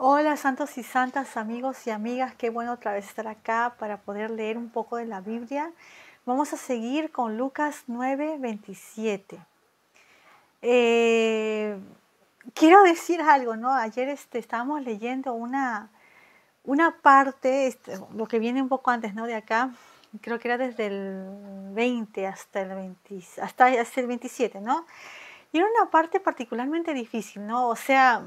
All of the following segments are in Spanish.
Hola santos y santas, amigos y amigas, qué bueno otra vez estar acá para poder leer un poco de la Biblia. Vamos a seguir con Lucas 9:27. Eh, Quiero decir algo, ¿no? Ayer estábamos leyendo una parte, lo que viene un poco antes, ¿no? De acá, creo que era desde el 20 hasta el 20, hasta el 27, ¿no? Y era una parte particularmente difícil, ¿no? O sea,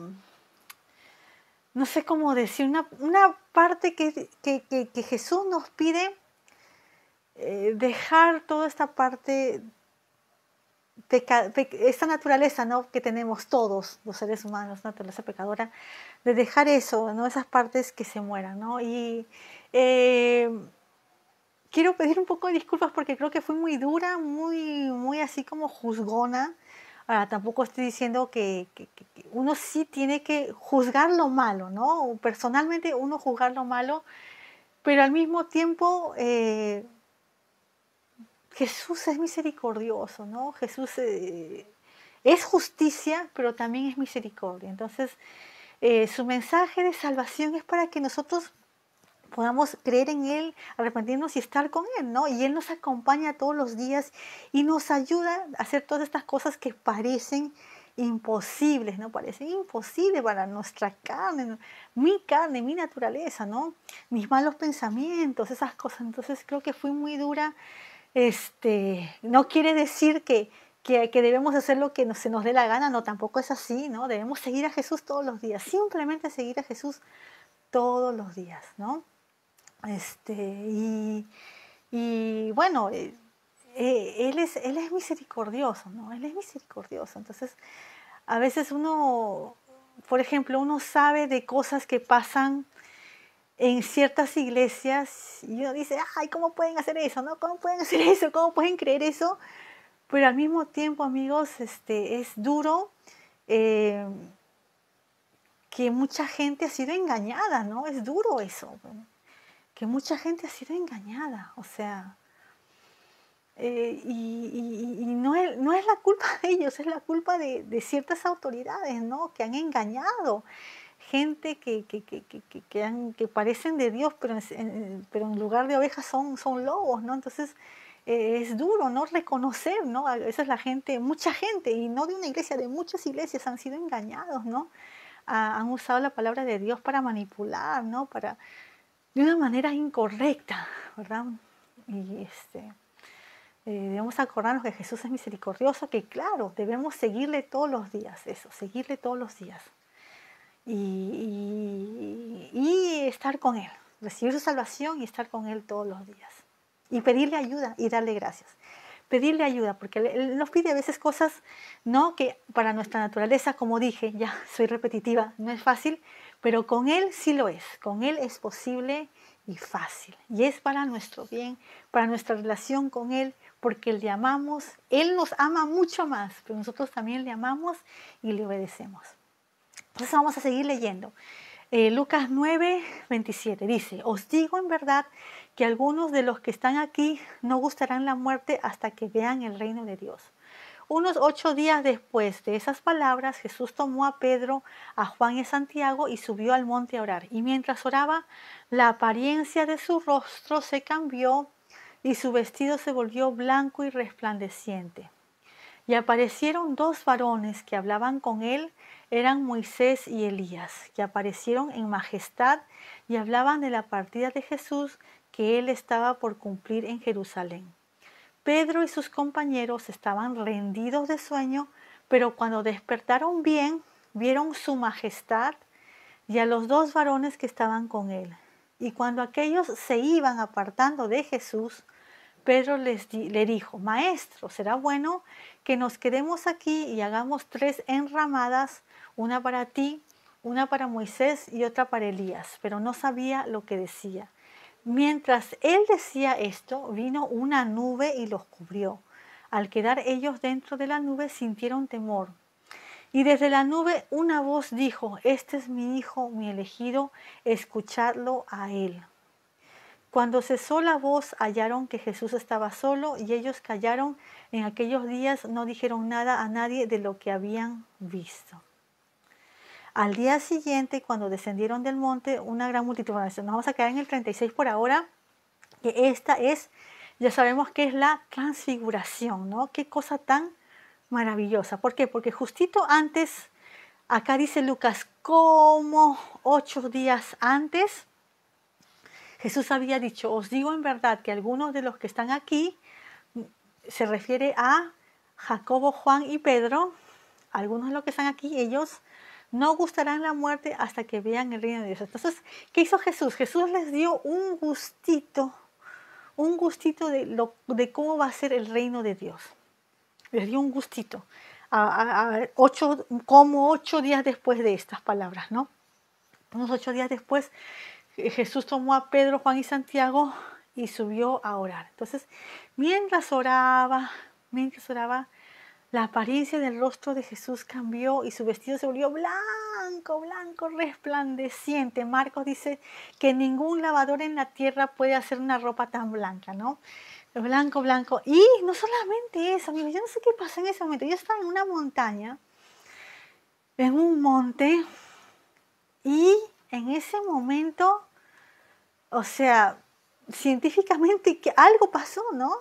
no sé cómo decir, una parte que Jesús nos pide dejar toda esta parte, esta naturaleza, ¿no? Que tenemos todos los seres humanos, naturaleza pecadora, de dejar eso, ¿no? Esas partes que se mueran, ¿no? Y eh, quiero pedir un poco de disculpas porque creo que fui muy dura, muy así como juzgona. Ahora, tampoco estoy diciendo que uno sí tiene que juzgar lo malo, ¿no? Personalmente uno juzgar lo malo, pero al mismo tiempo Jesús es misericordioso, ¿no? Jesús es justicia, pero también es misericordia. Entonces, su mensaje de salvación es para que nosotros podamos creer en Él, arrepentirnos y estar con Él, ¿no? Y Él nos acompaña todos los días y nos ayuda a hacer todas estas cosas que parecen imposibles, ¿no? Parecen imposibles para nuestra carne, mi naturaleza, ¿no? Mis malos pensamientos, esas cosas. Entonces creo que fui muy dura. No quiere decir que debemos hacer lo que se nos dé la gana, no, tampoco es así, ¿no? Debemos seguir a Jesús todos los días, simplemente seguir a Jesús todos los días, ¿no? Este, y, y bueno, él es misericordioso, ¿no? Él es misericordioso. Entonces, a veces uno, por ejemplo, uno sabe de cosas que pasan en ciertas iglesias y uno dice, ay, ¿cómo pueden hacer eso? ¿No? ¿Cómo pueden hacer eso? ¿Cómo pueden creer eso? Pero al mismo tiempo, amigos, es duro eh, que mucha gente ha sido engañada, ¿no? Es duro eso, ¿no? Que mucha gente ha sido engañada, o sea, y no es la culpa de ellos, es la culpa de ciertas autoridades, ¿no? Que han engañado gente que parecen de Dios, pero en lugar de ovejas son lobos, ¿no? Entonces es duro, ¿no? Reconocer, ¿no? A veces la gente, mucha gente, y no de una iglesia, de muchas iglesias han sido engañados, ¿no? Han usado la palabra de Dios para manipular, ¿no? De una manera incorrecta, ¿verdad? Y debemos acordarnos que Jesús es misericordioso, que claro, debemos seguirle todos los días, eso, seguirle todos los días. Y estar con Él, recibir su salvación y estar con Él todos los días. Y pedirle ayuda y darle gracias. Pedirle ayuda, porque Él nos pide a veces cosas, ¿no? Que para nuestra naturaleza, como dije, ya soy repetitiva, no es fácil, pero con Él sí lo es. Con Él es posible y fácil. Y es para nuestro bien, para nuestra relación con Él, porque le amamos. Él nos ama mucho más, pero nosotros también le amamos y le obedecemos. Entonces vamos a seguir leyendo. Lucas 9:27 dice, os digo en verdad que algunos de los que están aquí no gustarán la muerte hasta que vean el reino de Dios. Unos 8 días después de esas palabras, Jesús tomó a Pedro, a Juan y a Santiago y subió al monte a orar. Y mientras oraba, la apariencia de su rostro se cambió y su vestido se volvió blanco y resplandeciente. Y aparecieron dos varones que hablaban con él, eran Moisés y Elías, que aparecieron en majestad y hablaban de la partida de Jesús que él estaba por cumplir en Jerusalén. Pedro y sus compañeros estaban rendidos de sueño, pero cuando despertaron bien, vieron su majestad y a los dos varones que estaban con él. Y cuando aquellos se iban apartando de Jesús, Pedro le dijo, Maestro, será bueno que nos quedemos aquí y hagamos 3 enramadas, una para ti, una para Moisés y otra para Elías. Pero no sabía lo que decía. Mientras él decía esto, vino una nube y los cubrió. Al quedar ellos dentro de la nube, sintieron temor. Y desde la nube una voz dijo, este es mi hijo, mi elegido, escuchadlo a él. Cuando cesó la voz, hallaron que Jesús estaba solo y ellos callaron. En aquellos días no dijeron nada a nadie de lo que habían visto. Al día siguiente, cuando descendieron del monte, una gran multitud. Bueno, nos vamos a quedar en el 36 por ahora, que esta es, ya sabemos que es la transfiguración, ¿no? Qué cosa tan maravillosa. ¿Por qué? Porque justito antes, acá dice Lucas, como 8 días antes, Jesús había dicho, os digo en verdad que algunos de los que están aquí, se refiere a Jacobo, Juan y Pedro, algunos de los que están aquí, ellos no gustarán la muerte hasta que vean el reino de Dios. Entonces, ¿qué hizo Jesús? Jesús les dio un gustito de cómo va a ser el reino de Dios. Les dio un gustito. Como 8 días después de estas palabras, ¿no? Unos 8 días después, Jesús tomó a Pedro, Juan y Santiago y subió a orar. Entonces, mientras oraba, la apariencia del rostro de Jesús cambió y su vestido se volvió blanco, blanco, resplandeciente. Marcos dice que ningún lavador en la tierra puede hacer una ropa tan blanca, ¿no? Blanco, blanco. Y no solamente eso, amigos, yo no sé qué pasó en ese momento. Yo estaba en una montaña, en un monte, y en ese momento, o sea, científicamente que algo pasó, ¿no?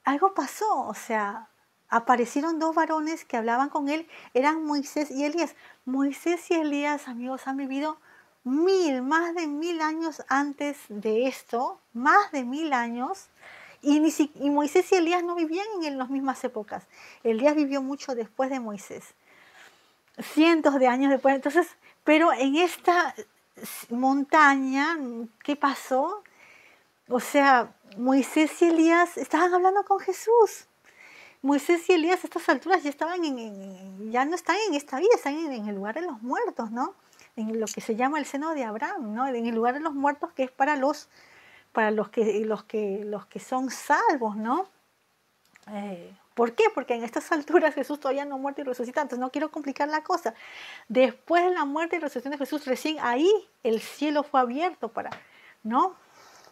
Algo pasó, o sea, aparecieron 2 varones que hablaban con él, eran Moisés y Elías. Moisés y Elías, amigos, han vivido más de 1000 años antes de esto, más de 1000 años, y Moisés y Elías no vivían en las mismas épocas. Elías vivió mucho después de Moisés, cientos de años después. Entonces, pero en esta montaña, ¿qué pasó? O sea, Moisés y Elías estaban hablando con Jesús. Moisés y Elías a estas alturas ya ya no están en esta vida, están en el lugar de los muertos, ¿no? En lo que se llama el seno de Abraham, ¿no? En el lugar de los muertos, que es para los que son salvos, ¿no? ¿Por qué? Porque en estas alturas Jesús todavía no ha muerto y resucita. Entonces no quiero complicar la cosa. Después de la muerte y resurrección de Jesús, recién ahí el cielo fue abierto ¿no?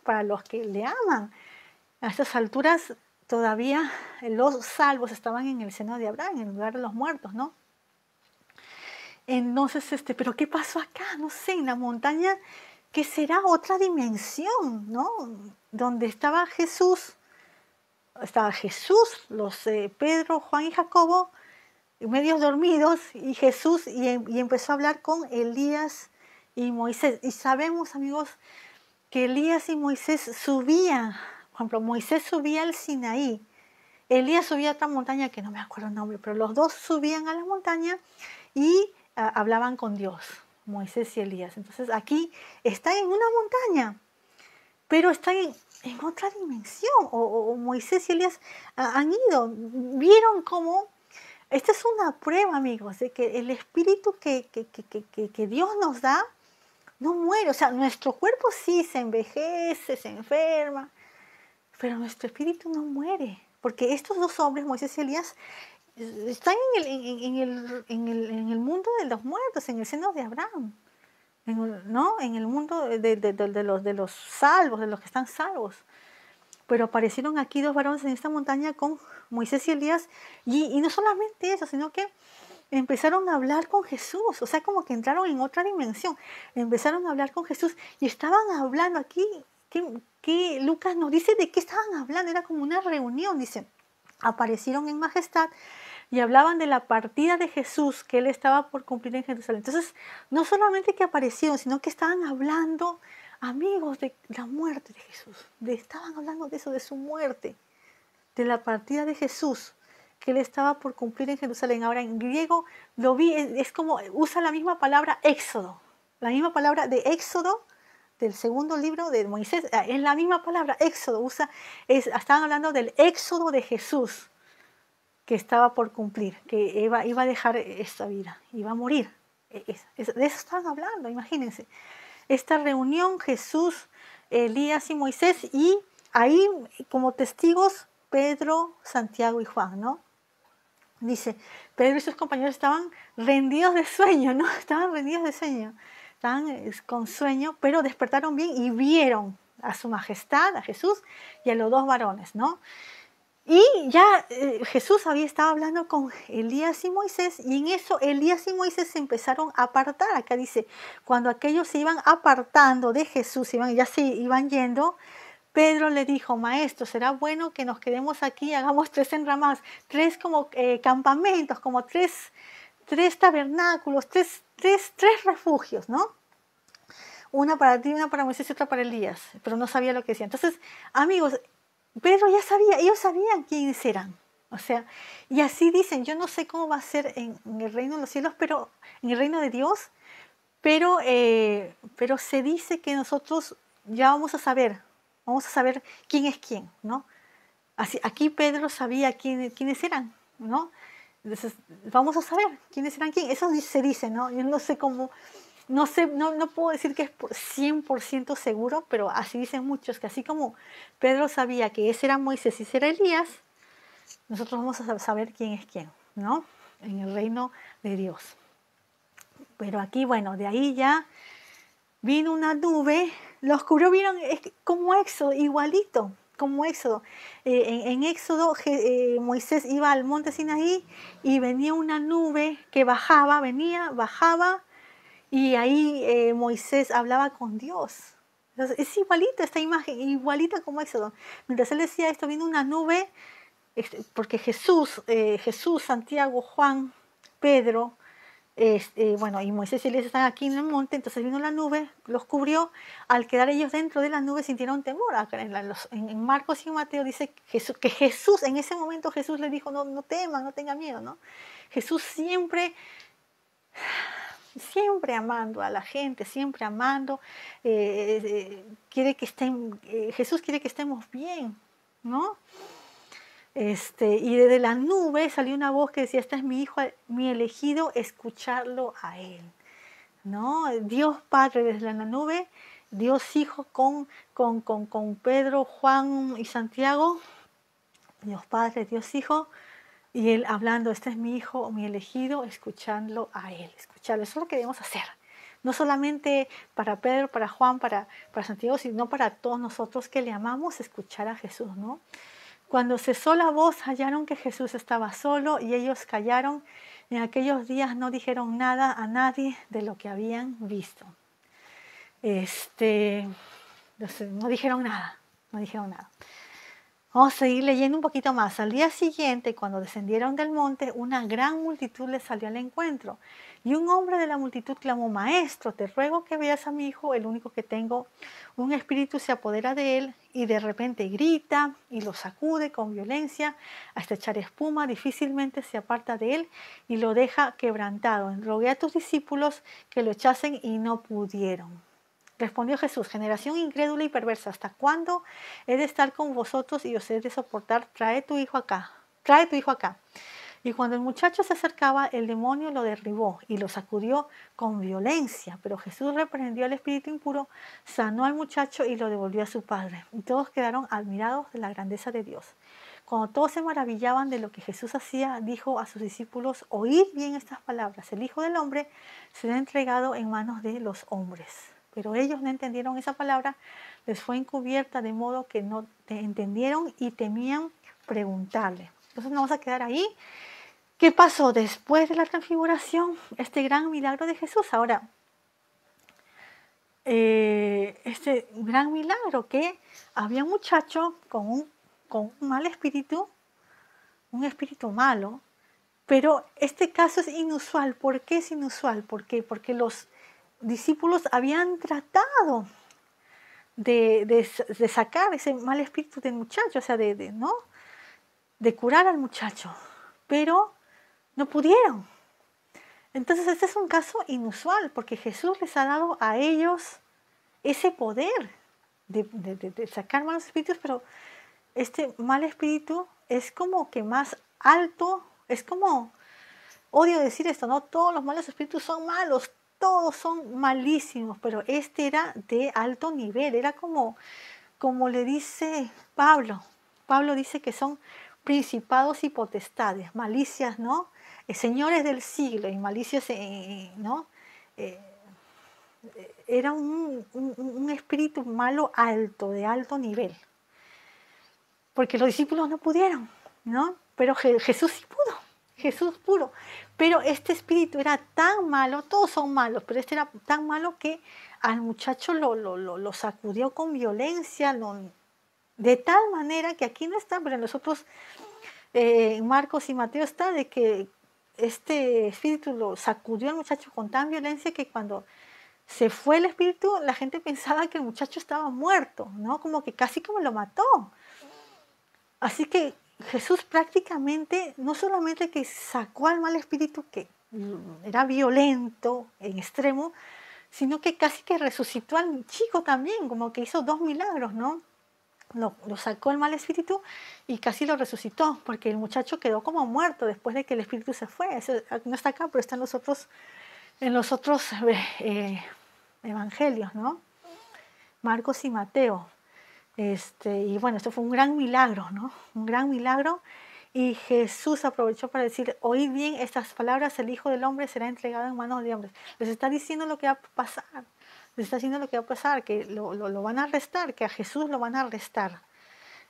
Para los que le aman. A estas alturas todavía los salvos estaban en el seno de Abraham, en el lugar de los muertos, ¿no? Entonces, ¿pero qué pasó acá? No sé, en la montaña, que será otra dimensión, ¿no? Donde estaba Jesús, los Pedro, Juan y Jacobo, medios dormidos, y Jesús, y empezó a hablar con Elías y Moisés. Y sabemos, amigos, que Elías y Moisés subían. Por ejemplo, Moisés subía al Sinaí, Elías subía a otra montaña que no me acuerdo el nombre, pero los dos subían a la montaña y hablaban con Dios, Moisés y Elías. Entonces aquí están en una montaña, pero están en otra dimensión. O Moisés y Elías han ido, vieron cómo. Esta es una prueba, amigos, de que el espíritu que Dios nos da no muere. O sea, nuestro cuerpo sí se envejece, se enferma, pero nuestro espíritu no muere, porque estos 2 hombres, Moisés y Elías, están en el mundo de los muertos, en el seno de Abraham, ¿no? En el mundo de los salvos, de los que están salvos. Pero aparecieron aquí 2 varones en esta montaña con Moisés y Elías, y no solamente eso, sino que empezaron a hablar con Jesús. O sea, como que entraron en otra dimensión. Empezaron a hablar con Jesús y estaban hablando aquí. Que Lucas nos dice de qué estaban hablando. Era como una reunión, dice. Aparecieron en majestad y hablaban de la partida de Jesús que él estaba por cumplir en Jerusalén. Entonces, no solamente que aparecieron, sino que estaban hablando, amigos, de la muerte de Jesús. Estaban hablando de eso, de su muerte, de la partida de Jesús que él estaba por cumplir en Jerusalén. Ahora en griego lo vi, es como usa la misma palabra éxodo, la misma palabra de éxodo del segundo libro de Moisés, es la misma palabra éxodo, estaban hablando del éxodo de Jesús que estaba por cumplir, que iba a dejar esta vida, iba a morir. De eso estaban hablando, imagínense. Esta reunión, Jesús, Elías y Moisés, y ahí como testigos Pedro, Santiago y Juan, ¿no? Dice, Pedro y sus compañeros estaban rendidos de sueño, ¿no? Estaban rendidos de sueño, estaban con sueño, pero despertaron bien y vieron a su majestad, a Jesús y a los 2 varones, ¿no? Y ya Jesús había estado hablando con Elías y Moisés, y en eso Elías y Moisés se empezaron a apartar. Acá dice, cuando aquellos se iban apartando de Jesús, ya se iban yendo, Pedro le dijo, maestro, será bueno que nos quedemos aquí, hagamos 3 enramadas, 3 como campamentos, como tres tabernáculos, tres refugios, ¿no? Una para ti, una para Moisés y otra para Elías, pero no sabía lo que decía. Entonces, amigos, Pedro ya sabía, ellos sabían quiénes eran. O sea, y así dicen, yo no sé cómo va a ser en el reino de los cielos, pero en el reino de Dios, pero se dice que nosotros ya vamos a saber quién es quién, ¿no? Así, aquí Pedro sabía quiénes eran, ¿no? Entonces, vamos a saber quiénes eran quién. Eso se dice, ¿no? Yo no sé cómo, no sé, no puedo decir que es 100% seguro, pero así dicen muchos, que así como Pedro sabía que ese era Moisés y ese era Elías, nosotros vamos a saber quién es quién, ¿no? En el reino de Dios. Pero aquí, bueno, de ahí ya vino una nube, los cubrió, vieron, es como Éxodo, igualito, como Éxodo. En Éxodo Moisés iba al monte Sinaí y venía una nube que bajaba, y ahí Moisés hablaba con Dios. Entonces, es igualita esta imagen, igualita como Éxodo. Mientras él decía esto, vino una nube, porque Jesús, Santiago, Juan, Pedro, bueno, y Moisés y Elías están aquí en el monte, entonces vino la nube, los cubrió. Al quedar ellos dentro de la nube sintieron temor. En Marcos y Mateo dice que Jesús, en ese momento Jesús le dijo, no teman, no tengan miedo, ¿no? Jesús siempre amando a la gente, siempre amando, quiere que Jesús quiere que estemos bien, ¿no? Y desde la nube salió una voz que decía, este es mi hijo, mi elegido, escucharlo a él, ¿no? Dios Padre desde la nube, Dios Hijo con Pedro, Juan y Santiago, Dios Padre, Dios Hijo, y él hablando, este es mi hijo, mi elegido, escucharlo a él, escucharlo. Eso es lo que debemos hacer. No solamente para Pedro, para Juan, para Santiago, sino para todos nosotros que le amamos, escuchar a Jesús, ¿no? Cuando cesó la voz, hallaron que Jesús estaba solo y ellos callaron. En aquellos días no dijeron nada a nadie de lo que habían visto. No dijeron nada. Vamos a seguir leyendo un poquito más. Al día siguiente, cuando descendieron del monte, una gran multitud les salió al encuentro. Y un hombre de la multitud clamó, Maestro, te ruego que veas a mi hijo, el único que tengo. Un espíritu se apodera de él y de repente grita y lo sacude con violencia hasta echar espuma. Difícilmente se aparta de él y lo deja quebrantado. Rogué a tus discípulos que lo echasen y no pudieron. Respondió Jesús, generación incrédula y perversa, ¿hasta cuándo he de estar con vosotros y os he de soportar? Trae tu hijo acá. Y cuando el muchacho se acercaba, el demonio lo derribó y lo sacudió con violencia. Pero Jesús reprendió al espíritu impuro, sanó al muchacho y lo devolvió a su padre. Y todos quedaron admirados de la grandeza de Dios. Cuando todos se maravillaban de lo que Jesús hacía, dijo a sus discípulos, oíd bien estas palabras, el Hijo del Hombre será entregado en manos de los hombres. Pero ellos no entendieron esa palabra, les fue encubierta de modo que no entendieron y temían preguntarle. Entonces nos vamos a quedar ahí. ¿Qué pasó después de la transfiguración? Este gran milagro de Jesús. Ahora, este gran milagro que había un muchacho con un mal espíritu, un espíritu malo, pero este caso es inusual. ¿Por qué es inusual? Porque los discípulos habían tratado de sacar ese mal espíritu del muchacho, o sea, de curar al muchacho, pero no pudieron. Entonces este es un caso inusual, porque Jesús les ha dado a ellos ese poder de sacar malos espíritus, pero este mal espíritu es como que más alto, es como, odio decir esto, ¿no? Todos los malos espíritus son malos, todos son malísimos, pero este era de alto nivel, era como le dice Pablo. Pablo dice que son principados y potestades, malicias, ¿no? Señores del siglo y malicias, ¿no? Era un espíritu malo alto, de alto nivel. porque los discípulos no pudieron, ¿no? Pero Jesús sí pudo, Jesús pudo. Pero este espíritu era tan malo, todos son malos, pero este era tan malo que al muchacho lo sacudió con violencia, de tal manera que aquí no está, pero en los otros, Marcos y Mateo está, de que este espíritu lo sacudió al muchacho con tan violencia que cuando se fue el espíritu, la gente pensaba que el muchacho estaba muerto, ¿no? Como que casi como lo mató. Así que Jesús prácticamente, no solamente que sacó al mal espíritu que era violento en extremo, sino que casi que resucitó al chico también, como que hizo 2 milagros, ¿no? Lo sacó el mal espíritu y casi lo resucitó, porque el muchacho quedó como muerto después de que el espíritu se fue. Eso no está acá, pero está en los otros evangelios, ¿no? Marcos y Mateo. Y bueno, esto fue un gran milagro, ¿no? Un gran milagro. Y Jesús aprovechó para decir, oíd bien estas palabras, el Hijo del Hombre será entregado en manos de hombres. Les está diciendo lo que va a pasar. Les está diciendo lo que va a pasar, que lo van a arrestar, que a Jesús lo van a arrestar.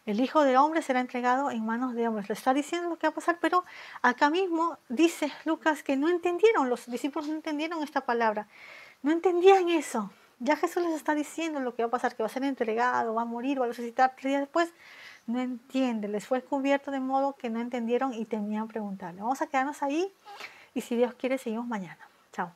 El Hijo del Hombre será entregado en manos de hombres. Le está diciendo lo que va a pasar, pero acá mismo dice Lucas que no entendieron, los discípulos no entendieron esta palabra. No entendían eso. Ya Jesús les está diciendo lo que va a pasar, que va a ser entregado, va a morir, va a resucitar 3 días después. No entiende, les fue cubierto de modo que no entendieron y temían preguntarle. Vamos a quedarnos ahí y si Dios quiere seguimos mañana. Chao.